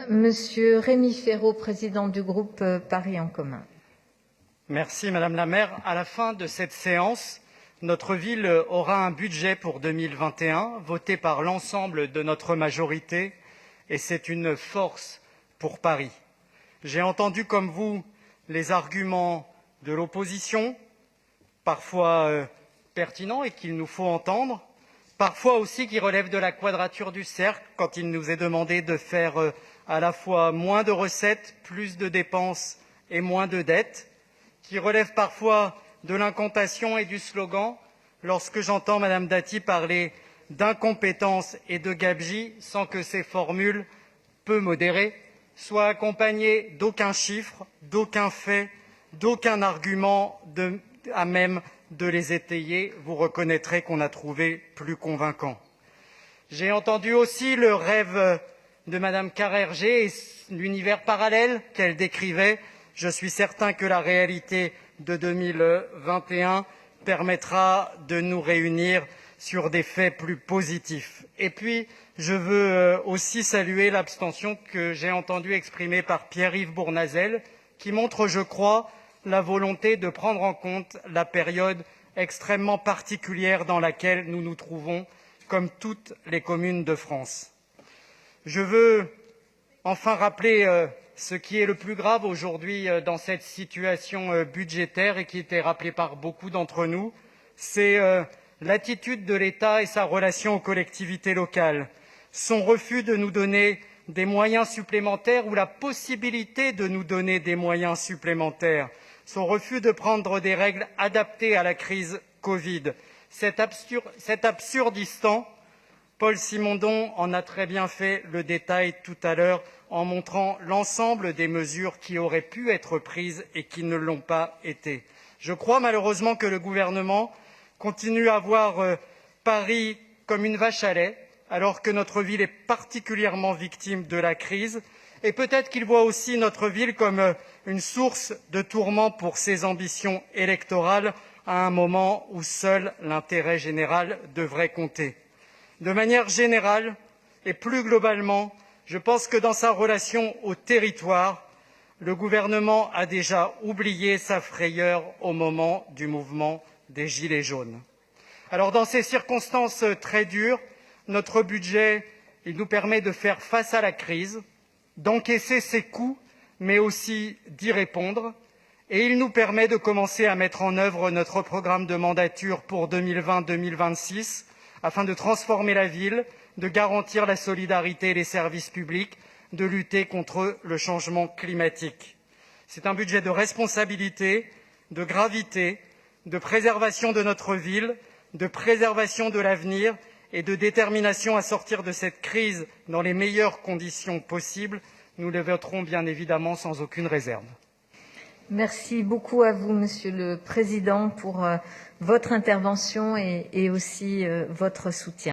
Monsieur Rémi Féraud, président du groupe Paris en commun. Merci Madame la maire. À la fin de cette séance, notre ville aura un budget pour 2021 voté par l'ensemble de notre majorité et c'est une force pour Paris. J'ai entendu comme vous les arguments de l'opposition, parfois pertinents et qu'il nous faut entendre, parfois aussi qui relèvent de la quadrature du cercle quand il nous est demandé de faire à la fois moins de recettes, plus de dépenses et moins de dettes, qui relèvent parfois de l'incantation et du slogan, lorsque j'entends Madame Dati parler d'incompétence et de gabegie sans que ces formules peu modérées soient accompagnées d'aucun chiffre, d'aucun fait, d'aucun argument à même de les étayer. Vous reconnaîtrez qu'on a trouvé plus convaincant. J'ai entendu aussi le rêve de Madame Carrère-Gée et l'univers parallèle qu'elle décrivait. Je suis certain que la réalité de 2021 permettra de nous réunir sur des faits plus positifs. Et puis, je veux aussi saluer l'abstention que j'ai entendue exprimer par Pierre-Yves Bournazel, qui montre, je crois, la volonté de prendre en compte la période extrêmement particulière dans laquelle nous nous trouvons, comme toutes les communes de France. Je veux enfin rappeler ce qui est le plus grave aujourd'hui dans cette situation budgétaire et qui était rappelé par beaucoup d'entre nous, c'est l'attitude de l'État et sa relation aux collectivités locales, son refus de nous donner des moyens supplémentaires ou la possibilité de nous donner des moyens supplémentaires, son refus de prendre des règles adaptées à la crise Covid. Cet absurdistan, Paul Simondon en a très bien fait le détail tout à l'heure en montrant l'ensemble des mesures qui auraient pu être prises et qui ne l'ont pas été. Je crois malheureusement que le gouvernement continue à voir Paris comme une vache à lait, alors que notre ville est particulièrement victime de la crise. Et peut-être qu'il voit aussi notre ville comme une source de tourments pour ses ambitions électorales à un moment où seul l'intérêt général devrait compter. De manière générale et plus globalement, je pense que dans sa relation au territoire, le gouvernement a déjà oublié sa frayeur au moment du mouvement des Gilets jaunes. Alors dans ces circonstances très dures, notre budget, il nous permet de faire face à la crise, d'encaisser ses coûts, mais aussi d'y répondre. Et il nous permet de commencer à mettre en œuvre notre programme de mandature pour 2020-2026 afin de transformer la ville, de garantir la solidarité et les services publics, de lutter contre le changement climatique. C'est un budget de responsabilité, de gravité, de préservation de notre ville, de préservation de l'avenir et de détermination à sortir de cette crise dans les meilleures conditions possibles. Nous le voterons bien évidemment sans aucune réserve. Merci beaucoup à vous, Monsieur le Président, pour votre intervention et aussi votre soutien.